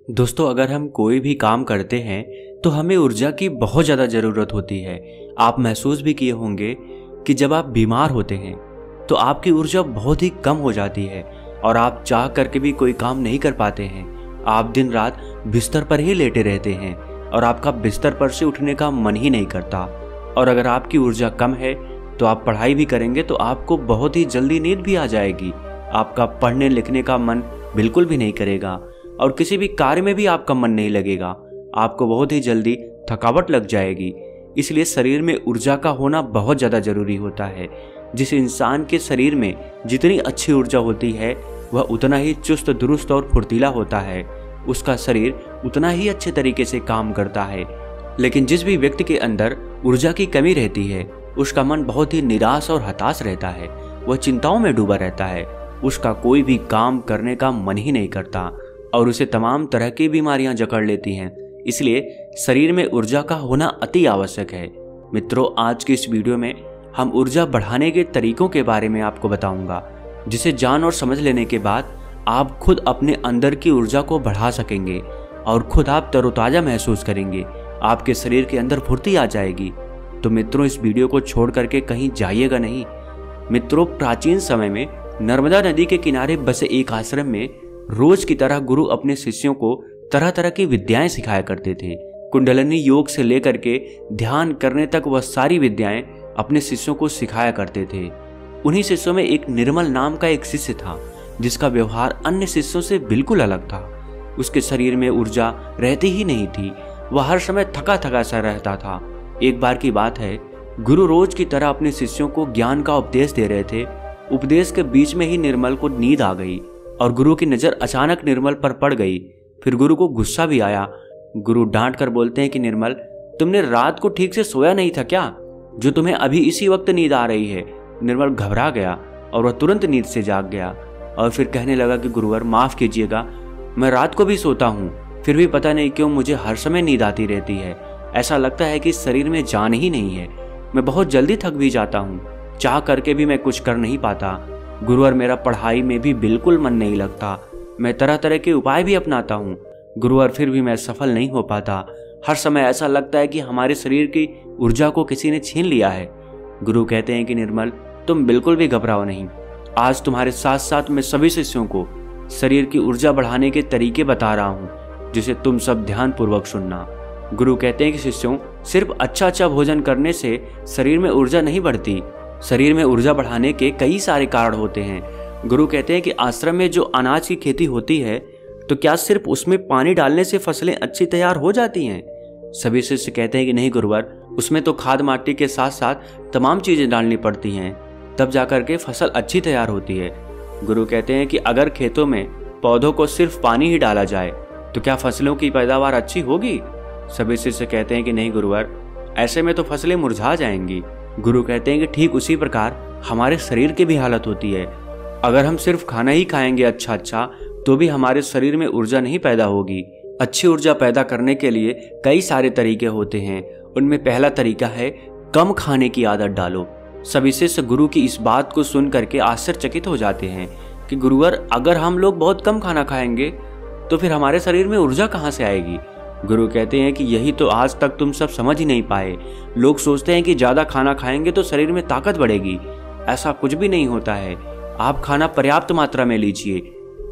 दोस्तों, अगर हम कोई भी काम करते हैं तो हमें ऊर्जा की बहुत ज़्यादा ज़रूरत होती है। आप महसूस भी किए होंगे कि जब आप बीमार होते हैं तो आपकी ऊर्जा बहुत ही कम हो जाती है और आप चाह करके भी कोई काम नहीं कर पाते हैं। आप दिन रात बिस्तर पर ही लेटे रहते हैं और आपका बिस्तर पर से उठने का मन ही नहीं करता। और अगर आपकी ऊर्जा कम है तो आप पढ़ाई भी करेंगे तो आपको बहुत ही जल्दी नींद भी आ जाएगी। आपका पढ़ने लिखने का मन बिल्कुल भी नहीं करेगा और किसी भी कार्य में भी आपका मन नहीं लगेगा। आपको बहुत ही जल्दी थकावट लग जाएगी। इसलिए शरीर में ऊर्जा का होना बहुत ज़्यादा ज़रूरी होता है। जिस इंसान के शरीर में जितनी अच्छी ऊर्जा होती है वह उतना ही चुस्त दुरुस्त और फुर्तीला होता है। उसका शरीर उतना ही अच्छे तरीके से काम करता है। लेकिन जिस भी व्यक्ति के अंदर ऊर्जा की कमी रहती है उसका मन बहुत ही निराश और हताश रहता है। वह चिंताओं में डूबा रहता है। उसका कोई भी काम करने का मन ही नहीं करता और उसे तमाम तरह की बीमारियां जकड़ लेती हैं। इसलिए शरीर में ऊर्जा का होना अति आवश्यक है। मित्रों, आज की इस वीडियो में हम ऊर्जा बढ़ाने के तरीकों के बारे में आपको बताऊंगा, जिसे जान और समझ लेने के बाद आप खुद अपने अंदर की ऊर्जा को बढ़ा सकेंगे और खुद आप तरोताजा महसूस करेंगे। आपके शरीर के अंदर फुर्ती आ जाएगी। तो मित्रों, इस वीडियो को छोड़ करके कहीं जाइएगा नहीं। मित्रों, प्राचीन समय में नर्मदा नदी के किनारे बसे एक आश्रम में रोज की तरह गुरु अपने शिष्यों को तरह तरह की विद्याएं सिखाया करते थे। कुंडलिनी योग से लेकर के ध्यान करने तक वह सारी विद्याएं अपने शिष्यों को सिखाया करते थे। उन्हीं शिष्यों में एक निर्मल नाम का एक शिष्य था जिसका व्यवहार अन्य शिष्यों से बिल्कुल अलग था। उसके शरीर में ऊर्जा रहती ही नहीं थी। वह हर समय थका थका सा रहता था। एक बार की बात है, गुरु रोज की तरह अपने शिष्यों को ज्ञान का उपदेश दे रहे थे। उपदेश के बीच में ही निर्मल को नींद आ गई और गुरु की नजर अचानक निर्मल पर पड़ गई। फिर गुरु को गुस्सा भी आया। गुरु डांट कर बोलते हैं कि निर्मल, तुमने रात को ठीक से सोया नहीं था क्या, जो तुम्हें अभी इसी वक्त नींद आ रही है। निर्मल घबरा गया और वह तुरंत नींद से जाग गया और फिर कहने लगा कि गुरुवर, माफ कीजिएगा, मैं रात को भी सोता हूँ, फिर भी पता नहीं क्यों मुझे हर समय नींद आती रहती है। ऐसा लगता है कि शरीर में जान ही नहीं है। मैं बहुत जल्दी थक भी जाता हूँ, चाह करके भी मैं कुछ कर नहीं पाता। गुरुवर, मेरा पढ़ाई में भी बिल्कुल मन नहीं लगता। मैं तरह तरह के उपाय भी अपनाता हूँ गुरुवर, फिर भी मैं सफल नहीं हो पाता। हर समय ऐसा लगता है कि हमारे शरीर की ऊर्जा को किसी ने छीन लिया है। गुरु कहते हैं कि निर्मल, तुम बिल्कुल भी घबराओ नहीं। आज तुम्हारे साथ साथ मैं सभी शिष्यों को शरीर की ऊर्जा बढ़ाने के तरीके बता रहा हूँ, जिसे तुम सब ध्यान पूर्वक सुनना। गुरु कहते हैं कि शिष्यों, सिर्फ अच्छा अच्छा भोजन करने से शरीर में ऊर्जा नहीं बढ़ती। शरीर में ऊर्जा बढ़ाने के कई सारे कारण होते हैं। गुरु कहते हैं कि आश्रम में जो अनाज की खेती होती है तो क्या सिर्फ उसमें पानी डालने से फसलें अच्छी तैयार हो जाती हैं? सभी शिष्य कहते हैं कि नहीं गुरुवर, उसमें तो खाद माटी के साथ साथ तमाम चीजें डालनी पड़ती हैं, तब जाकर के फसल अच्छी तैयार होती है। गुरु कहते हैं कि अगर खेतों में पौधों को सिर्फ पानी ही डाला जाए तो क्या फसलों की पैदावार अच्छी होगी? सभी शिष्य कहते हैं कि नहीं गुरुवर, ऐसे में तो फसलें मुरझा जाएंगी। गुरु कहते हैं कि ठीक उसी प्रकार हमारे शरीर की भी हालत होती है। अगर हम सिर्फ खाना ही खाएंगे अच्छा तो भी हमारे शरीर में ऊर्जा नहीं पैदा होगी। अच्छी ऊर्जा पैदा करने के लिए कई सारे तरीके होते हैं। उनमें पहला तरीका है कम खाने की आदत डालो। सभी शिष्य गुरु की इस बात को सुन करके आश्चर्यचकित हो जाते हैं कि गुरुवर, अगर हम लोग बहुत कम खाना खाएंगे तो फिर हमारे शरीर में ऊर्जा कहाँ से आएगी? गुरु कहते हैं कि यही तो आज तक तुम सब समझ ही नहीं पाए। लोग सोचते हैं कि ज्यादा खाना खाएंगे तो शरीर में ताकत बढ़ेगी। ऐसा कुछ भी नहीं होता है। आप खाना पर्याप्त मात्रा में लीजिए,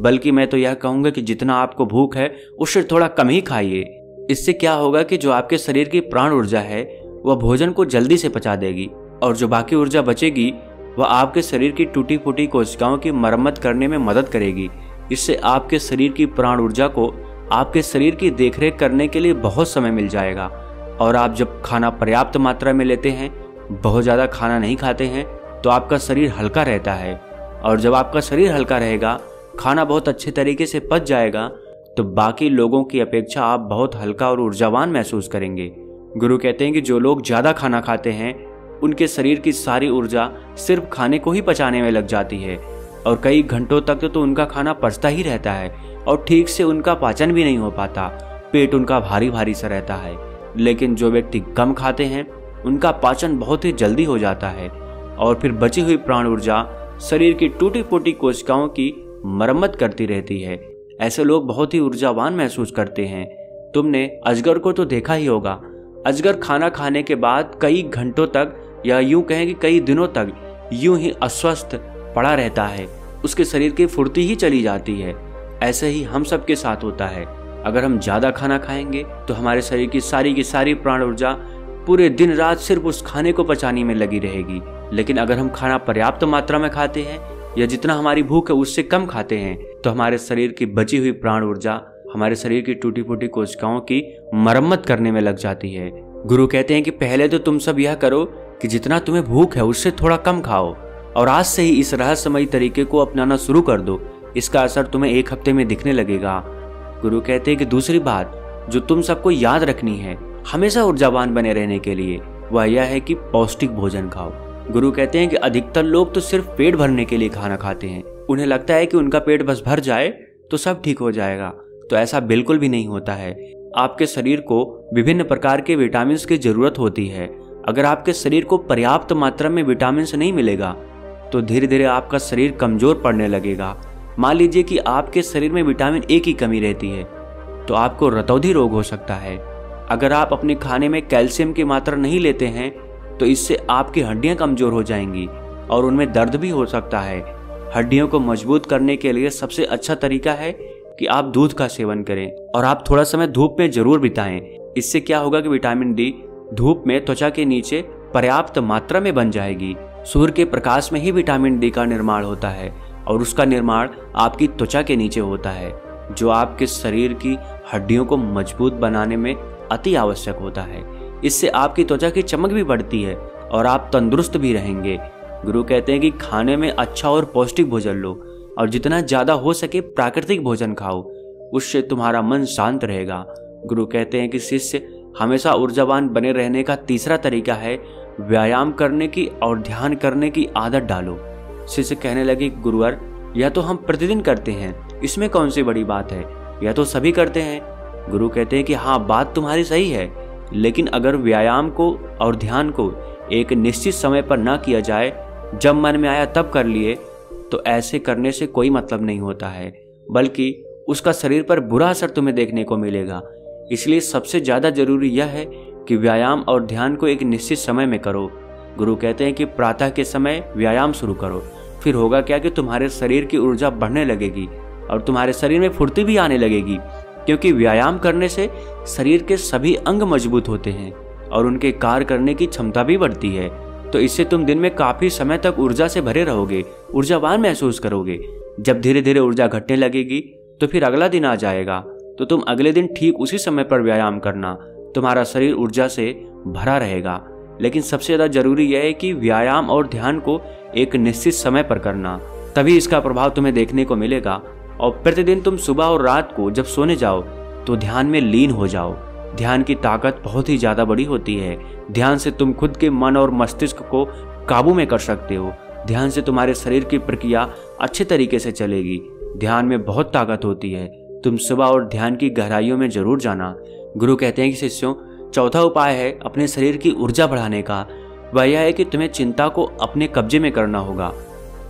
बल्कि मैं तो यह कहूंगा कि जितना आपको भूख है उससे थोड़ा कम ही खाइए। इससे क्या होगा कि जो आपके शरीर की प्राण ऊर्जा है वह भोजन को जल्दी से पचा देगी और जो बाकी ऊर्जा बचेगी वह आपके शरीर की टूटी फूटी कोशिकाओं की मरम्मत करने में मदद करेगी। इससे आपके शरीर की प्राण ऊर्जा को आपके शरीर की देखरेख करने के लिए बहुत समय मिल जाएगा। और आप जब खाना पर्याप्त मात्रा में लेते हैं, बहुत ज़्यादा खाना नहीं खाते हैं, तो आपका शरीर हल्का रहता है। और जब आपका शरीर हल्का रहेगा, खाना बहुत अच्छे तरीके से पच जाएगा, तो बाकी लोगों की अपेक्षा आप बहुत हल्का और ऊर्जावान महसूस करेंगे। गुरु कहते हैं कि जो लोग ज़्यादा खाना खाते हैं उनके शरीर की सारी ऊर्जा सिर्फ खाने को ही पचाने में लग जाती है और कई घंटों तक तो उनका खाना पचता ही रहता है और ठीक से उनका पाचन भी नहीं हो पाता। पेट उनका भारी भारी सा रहता है। लेकिन जो व्यक्ति कम खाते हैं उनका पाचन बहुत ही जल्दी हो जाता है और फिर बची हुई प्राण ऊर्जा शरीर की टूटी फूटी कोशिकाओं की मरम्मत करती रहती है। ऐसे लोग बहुत ही ऊर्जावान महसूस करते हैं। तुमने अजगर को तो देखा ही होगा। अजगर खाना खाने के बाद कई घंटों तक या यूं कहें कि कई दिनों तक यूं ही अस्वस्थ पड़ा रहता है, उसके शरीर की फुर्ती ही चली जाती है। ऐसे ही हम सब के साथ होता है। अगर हम ज्यादा खाना खाएंगे तो हमारे शरीर की सारी प्राण ऊर्जा पूरे दिन रात सिर्फ उस खाने को पचाने में लगी रहेगी। लेकिन अगर हम खाना पर्याप्त मात्रा में खाते हैं या जितना हमारी भूख है उससे कम खाते हैं तो हमारे शरीर की बची हुई प्राण ऊर्जा हमारे शरीर की टूटी फूटी कोशिकाओं की मरम्मत करने में लग जाती है। गुरु कहते हैं कि पहले तो तुम सब यह करो कि जितना तुम्हें भूख है उससे थोड़ा कम खाओ और आज से ही इस रहस्यमयी तरीके को अपनाना शुरू कर दो। इसका असर तुम्हें 1 हफ्ते में दिखने लगेगा। गुरु कहते हैं कि दूसरी बात जो तुम सबको याद रखनी है हमेशा ऊर्जावान बने रहने के लिए, वह यह है कि पौष्टिक भोजन खाओ। गुरु कहते हैं कि अधिकतर लोग तो सिर्फ पेट भरने के लिए खाना खाते हैं। उन्हें लगता है कि उनका पेट बस भर जाए तो सब ठीक हो जाएगा। तो ऐसा बिल्कुल भी नहीं होता है। आपके शरीर को विभिन्न प्रकार के विटामिन की जरूरत होती है। अगर आपके शरीर को पर्याप्त मात्रा में विटामिन नहीं मिलेगा तो धीरे धीरे आपका शरीर कमजोर पड़ने लगेगा। मान लीजिए कि आपके शरीर में विटामिन ए की कमी रहती है तो आपको रतौंधी रोग हो सकता है। अगर आप अपने खाने में कैल्शियम की मात्रा नहीं लेते हैं तो इससे आपकी हड्डियां कमजोर हो जाएंगी और उनमें दर्द भी हो सकता है। हड्डियों को मजबूत करने के लिए सबसे अच्छा तरीका है कि आप दूध का सेवन करें और आप थोड़ा समय धूप में जरूर बिताएं। इससे क्या होगा कि विटामिन डी धूप में त्वचा के नीचे पर्याप्त मात्रा में बन जाएगी। सूर्य के प्रकाश में ही विटामिन डी का निर्माण होता है और उसका निर्माण आपकी त्वचा के नीचे होता है, जो आपके शरीर की हड्डियों को मजबूत बनाने में अति आवश्यक होता है। इससे आपकी त्वचा की चमक भी बढ़ती है और आप तंदुरुस्त भी रहेंगे। गुरु कहते हैं कि खाने में अच्छा और पौष्टिक भोजन लो और जितना ज्यादा हो सके प्राकृतिक भोजन खाओ, उससे तुम्हारा मन शांत रहेगा। गुरु कहते हैं कि शिष्य हमेशा ऊर्जावान बने रहने का तीसरा तरीका है व्यायाम करने की और ध्यान करने की आदत डालो। शिष्य कहने लगे, गुरुवर यह तो हम प्रतिदिन करते हैं, इसमें कौन सी बड़ी बात है, यह तो सभी करते हैं। गुरु कहते हैं कि हाँ, बात तुम्हारी सही है, लेकिन अगर व्यायाम को और ध्यान को एक निश्चित समय पर ना किया जाए, जब मन में आया तब कर लिए, तो ऐसे करने से कोई मतलब नहीं होता है, बल्कि उसका शरीर पर बुरा असर तुम्हें देखने को मिलेगा। इसलिए सबसे ज्यादा जरूरी यह है कि व्यायाम और ध्यान को एक निश्चित समय में करो। गुरु कहते हैं कि प्रातः के समय व्यायाम शुरू करो, फिर होगा क्या कि तुम्हारे शरीर की ऊर्जा बढ़ने लगेगी और तुम्हारे शरीर में फुर्ती भी आने लगेगी, क्योंकि व्यायाम करने से शरीर के सभी अंग मजबूत होते हैं और उनके कार्य करने की क्षमता भी बढ़ती है। तो इससे तुम दिन में काफी समय तक ऊर्जा से भरे रहोगे, ऊर्जावान महसूस करोगे। जब धीरे धीरे ऊर्जा घटने लगेगी तो फिर अगला दिन आ जाएगा, तो तुम अगले दिन ठीक उसी समय पर व्यायाम करना, तुम्हारा शरीर ऊर्जा से भरा रहेगा। लेकिन सबसे ज्यादा जरूरी यह है कि व्यायाम और ध्यान को एक निश्चित समय पर करना, तभी इसका प्रभाव तुम्हें देखने को मिलेगा। और प्रतिदिन तुम सुबह और रात को जब सोने जाओ तो ध्यान में लीन हो जाओ। ध्यान की ताकत बहुत ही ज्यादा बड़ी होती है। ध्यान से तुम खुद के मन और मस्तिष्क को काबू में कर सकते हो। ध्यान से तुम्हारे शरीर की प्रक्रिया अच्छे तरीके से चलेगी। ध्यान में बहुत ताकत होती है। तुम सुबह और ध्यान की गहराइयों में जरूर जाना। गुरु कहते हैं कि शिष्यों, चौथा उपाय है अपने शरीर की ऊर्जा बढ़ाने का। वह यह है कि तुम्हें चिंता को अपने कब्जे में करना होगा।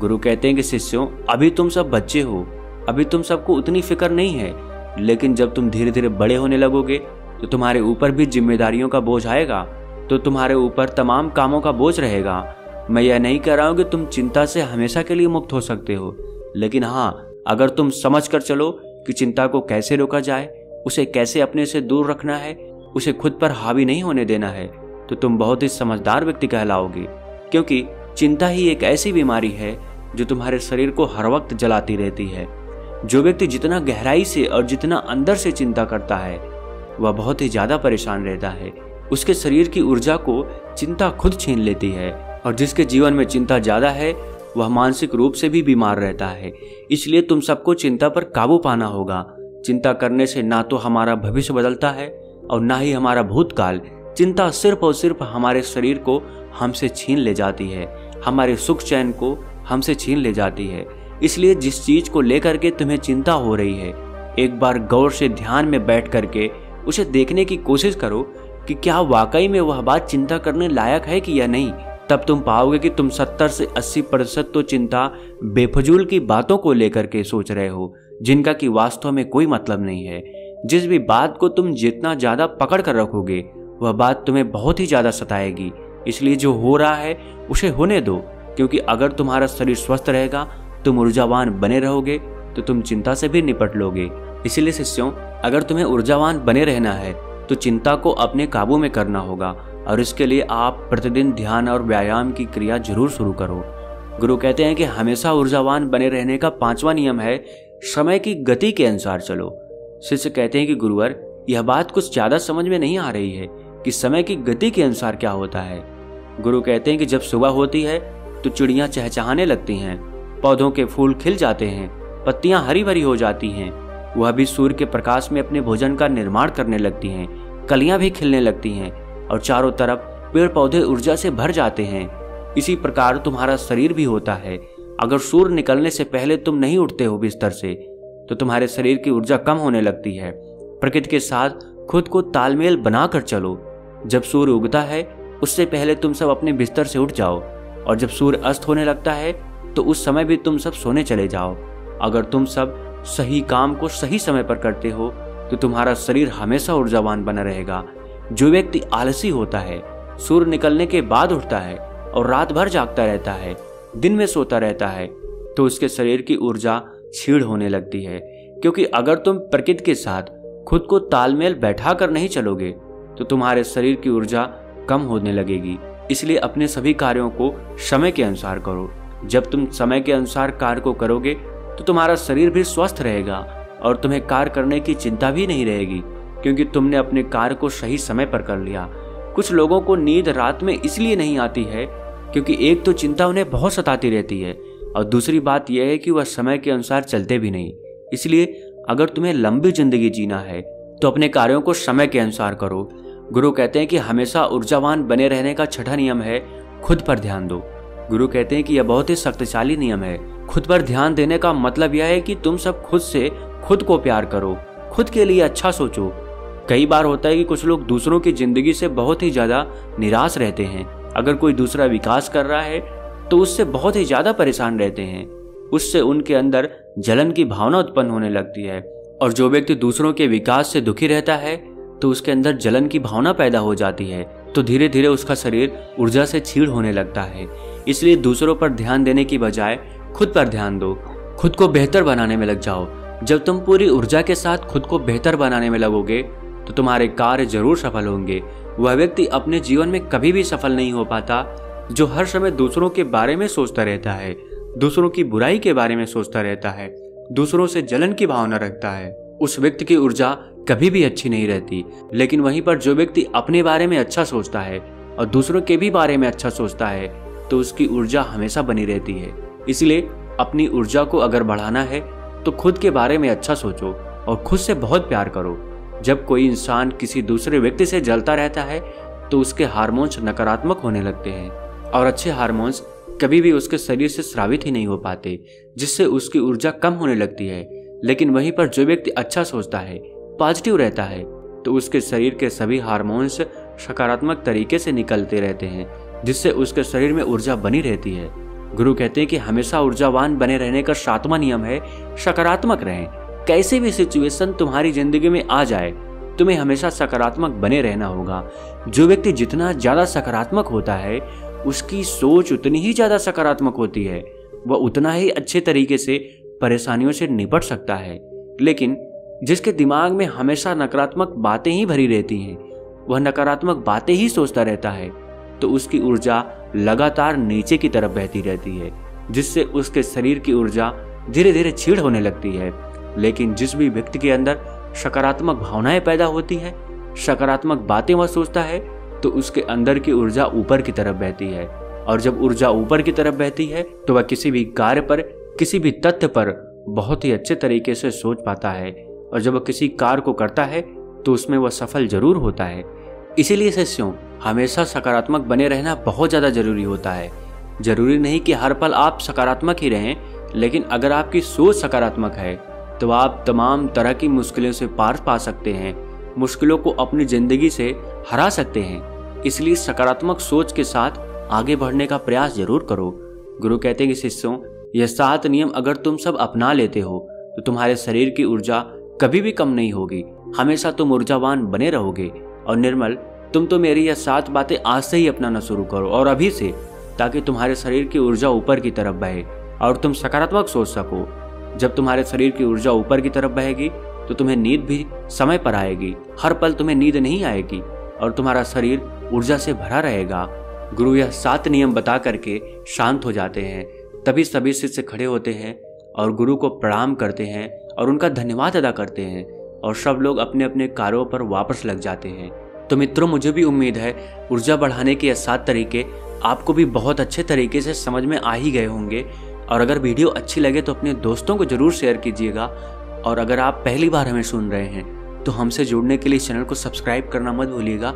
गुरु कहते हैं कि शिष्यों, अभी तुम सब बच्चे हो, अभी तुम सबको उतनी फिक्र नहीं है, लेकिन जब तुम धीरे धीरे बड़े होने लगोगे तो तुम्हारे ऊपर भी जिम्मेदारियों का बोझ आएगा, तो तुम्हारे ऊपर तमाम कामों का बोझ रहेगा। मैं यह नहीं कह रहा हूं कि तुम चिंता से हमेशा के लिए मुक्त हो सकते हो, लेकिन हाँ, अगर तुम समझ कर चलो कि चिंता को कैसे रोका जाए, उसे कैसे अपने से दूर रखना है, उसे खुद पर हावी नहीं होने देना है, तो तुम बहुत ही समझदार व्यक्ति कहलाओगे। क्योंकि चिंता ही एक ऐसी बीमारी है जो तुम्हारे शरीर को हर वक्त जलाती रहती है। जो व्यक्ति जितना गहराई से और जितना अंदर से चिंता करता है वह बहुत ही ज्यादा परेशान रहता है। उसके शरीर की ऊर्जा को चिंता खुद छीन लेती है, और जिसके जीवन में चिंता ज्यादा है वह मानसिक रूप से भी बीमार रहता है। इसलिए तुम सबको चिंता पर काबू पाना होगा। चिंता करने से ना तो हमारा भविष्य बदलता है और ना ही हमारा भूतकाल। चिंता सिर्फ और सिर्फ हमारे शरीर को हमसे छीन ले जाती है, हमारे सुख चैन को हमसे छीन ले जाती है। इसलिए जिस चीज को लेकर के तुम्हें चिंता हो रही है, एक बार गौर से ध्यान में बैठ करके उसे देखने की कोशिश करो कि क्या वाकई में वह बात चिंता करने लायक है कि या नहीं। तब तुम पाओगे कि तुम 70 से 80% तो चिंता बेफजूल की बातों को लेकर के सोच रहे हो, जिनका कि वास्तव में कोई मतलब नहीं है। जिस भी बात को तुम जितना ज्यादा पकड़ कर रखोगे वह बात तुम्हें बहुत ही ज्यादा सताएगी। इसलिए जो हो रहा है उसे होने दो, क्योंकि अगर तुम्हारा शरीर स्वस्थ रहेगा, तुम ऊर्जावान बने रहोगे, तो तुम चिंता से भी निपट लोगे। इसलिए शिष्यों, अगर तुम्हें ऊर्जावान बने रहना है तो चिंता को अपने काबू में करना होगा, और इसके लिए आप प्रतिदिन ध्यान और व्यायाम की क्रिया जरूर शुरू करो। गुरु कहते हैं कि हमेशा ऊर्जावान बने रहने का 5वां नियम है समय की गति के अनुसार चलो। शिष्य कहते हैं कि गुरुवर, यह बात कुछ ज्यादा समझ में नहीं आ रही है कि समय की गति के अनुसार क्या होता है। गुरु कहते हैं कि जब सुबह होती है तो चिड़ियां चहचहाने लगती हैं, पौधों के फूल खिल जाते हैं, पत्तियां हरी भरी हो जाती हैं, वह भी सूर्य के प्रकाश में अपने भोजन का निर्माण करने लगती हैं, कलियां भी खिलने लगती हैं और चारों तरफ पेड़ पौधे ऊर्जा से भर जाते हैं। इसी प्रकार तुम्हारा शरीर भी होता है। अगर सूर्य निकलने से पहले तुम नहीं उठते हो बिस्तर से तो तुम्हारे शरीर की ऊर्जा कम होने लगती है। प्रकृति के साथ खुद को तालमेल बनाकर चलो। जब सूर्य उगता है उससे पहले तुम सब अपने बिस्तर से उठ जाओ, और जब सूर्य अस्त होने लगता है तो उस समय भी तुम सब सोने चले जाओ। अगर तुम सब सही काम को सही समय पर करते हो तो तुम्हारा शरीर हमेशा ऊर्जावान बना रहेगा। जो व्यक्ति आलसी होता है, सूर्य निकलने के बाद उठता है और रात भर जागता रहता है, दिन में सोता रहता है, तो उसके शरीर की ऊर्जा क्षीण होने लगती है। क्योंकि अगर तुम प्रकृति के साथ खुद को तालमेल बैठा कर नहीं चलोगे तो तुम्हारे शरीर की ऊर्जा कम होने लगेगी। इसलिए अपने सभी कार्यों को समय के अनुसार करो। जब तुम समय के अनुसार कार्य को करोगे तो तुम्हारा शरीर भी स्वस्थ रहेगा और तुम्हें कार्य करने की चिंता भी नहीं रहेगी, क्योंकि तुमने अपने कार्य को सही समय पर कर लिया। कुछ लोगों को नींद रात में इसलिए नहीं आती है क्योंकि एक तो चिंता उन्हें बहुत सताती रहती है, और दूसरी बात यह है कि वह समय के अनुसार चलते भी नहीं। इसलिए अगर तुम्हें लंबी जिंदगी जीना है तो अपने कार्यों को समय के अनुसार करो। गुरु कहते हैं कि हमेशा ऊर्जावान बने रहने का 6ठा नियम है खुद पर ध्यान दो। गुरु कहते हैं कि यह बहुत ही शक्तिशाली नियम है। खुद पर ध्यान देने का मतलब यह है कि तुम सब खुद से खुद को प्यार करो, खुद के लिए अच्छा सोचो। कई बार होता है कि कुछ लोग दूसरों की जिंदगी से बहुत ही ज्यादा निराश रहते हैं। अगर कोई दूसरा विकास कर रहा है तो उससे बहुत ही ज्यादा परेशान रहते हैं। उससे उनके अंदर जलन की भावना उत्पन्न होने लगती है, और जो व्यक्ति दूसरों के विकास से दुखी रहता है तो उसके अंदर जलन की भावना पैदा हो जाती है, तो धीरे धीरे उसका शरीर ऊर्जा से क्षीण होने लगता है। इसलिए दूसरों पर ध्यान देने की बजाय खुद पर ध्यान दो, खुद को बेहतर बनाने में लग जाओ। जब तुम पूरी ऊर्जा के साथ खुद को बेहतर बनाने में लगोगे तो तुम्हारे कार्य जरूर सफल होंगे। वह व्यक्ति अपने जीवन में कभी भी सफल नहीं हो पाता जो हर समय दूसरों के बारे में सोचता रहता है, दूसरों की बुराई के बारे में सोचता रहता है, दूसरों से जलन की भावना रखता है। उस व्यक्ति की ऊर्जा कभी भी अच्छी नहीं रहती। लेकिन वहीं पर जो व्यक्ति अपने बारे में अच्छा सोचता है और दूसरों के भी बारे में अच्छा सोचता है तो उसकी ऊर्जा हमेशा बनी रहती है। इसलिए अपनी ऊर्जा को अगर बढ़ाना है तो खुद के बारे में अच्छा सोचो और खुद से बहुत प्यार करो। जब कोई इंसान किसी दूसरे व्यक्ति से जलता रहता है तो उसके हार्मोन्स नकारात्मक होने लगते हैं, और अच्छे हार्मोन्स कभी भी उसके शरीर से स्रावित ही नहीं हो पाते, जिससे उसकी ऊर्जा कम होने लगती है। लेकिन वहीं पर जो व्यक्ति अच्छा सोचता है, पॉजिटिव रहता है, तो उसके शरीर के सभी हार्मोन्स सकारात्मक तरीके से निकलते रहते हैं, जिससे उसके शरीर में ऊर्जा बनी रहती है। गुरु कहते हैं कि हमेशा ऊर्जावान बने रहने का 7वां नियम है सकारात्मक रहें। कैसे भी सिचुएशन तुम्हारी जिंदगी में आ जाए, तुम्हें हमेशा सकारात्मक बने रहना होगा। जो व्यक्ति जितना ज्यादा सकारात्मक होता है उसकी सोच उतनी ही ज्यादा सकारात्मक होती है, वह उतना ही अच्छे तरीके से परेशानियों से निपट सकता है। लेकिन जिसके दिमाग में हमेशा नकारात्मक बातें ही भरी रहती हैं, वह नकारात्मक बातें ही सोचता रहता है, तो उसकी ऊर्जा लगातार नीचे की तरफ बहती रहती है, जिससे उसके शरीर की ऊर्जा धीरे धीरे क्षीण होने लगती है। लेकिन जिस भी व्यक्ति के अंदर सकारात्मक भावनाएं पैदा होती है, सकारात्मक बातें वह सोचता है, तो उसके अंदर की ऊर्जा ऊपर की तरफ बहती है, और जब ऊर्जा ऊपर की तरफ बहती है तो वह किसी भी कार्य पर, किसी भी तथ्य पर बहुत ही अच्छे तरीके से सोच पाता है, और जब वह किसी कार्य को करता है तो उसमें वह सफल जरूर होता है। इसीलिए शिष्यों, हमेशा सकारात्मक बने रहना बहुत ज्यादा जरूरी होता है। जरूरी नहीं कि हर पल आप सकारात्मक ही रहें, लेकिन अगर आपकी सोच सकारात्मक है तो आप तमाम तरह की मुश्किलों से पार पा सकते हैं, मुश्किलों को अपनी जिंदगी से हरा सकते हैं। इसलिए सकारात्मक सोच के साथ आगे बढ़ने का प्रयास जरूर करो। गुरु कहते हैं कि शिष्यों, यह 7 नियम अगर तुम सब अपना लेते हो तो तुम्हारे शरीर की ऊर्जा कभी भी कम नहीं होगी। हमेशा तुम ऊर्जावान बने रहोगे। और निर्मल, तुम तो मेरी यह 7 बातें आज से ही अपनाना शुरू करो, और अभी से, ताकि तुम्हारे शरीर की ऊर्जा ऊपर की तरफ बहे और तुम सकारात्मक सोच सको। जब तुम्हारे शरीर की ऊर्जा ऊपर की तरफ बहेगी तो तुम्हें नींद भी समय पर आएगी। हर पल तुम्हें नींद नहीं आएगी और तुम्हारा शरीर ऊर्जा से भरा रहेगा। गुरु यह 7 नियम बता करके शांत हो जाते हैं। तभी सभी शिष्य खड़े होते हैं और गुरु को प्रणाम करते हैं और उनका धन्यवाद अदा करते हैं, और सब लोग अपने अपने कार्यों पर वापस लग जाते हैं। तो मित्रों, मुझे भी उम्मीद है ऊर्जा बढ़ाने के ये 7 तरीके आपको भी बहुत अच्छे तरीके से समझ में आ ही गए होंगे। और अगर वीडियो अच्छी लगे तो अपने दोस्तों को जरूर शेयर कीजिएगा। और अगर आप पहली बार हमें सुन रहे हैं तो हमसे जुड़ने के लिए चैनल को सब्सक्राइब करना मत भूलिएगा।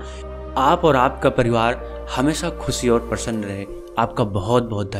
आप और आपका परिवार हमेशा खुशी और प्रसन्न रहे। आपका बहुत बहुत धन्यवाद।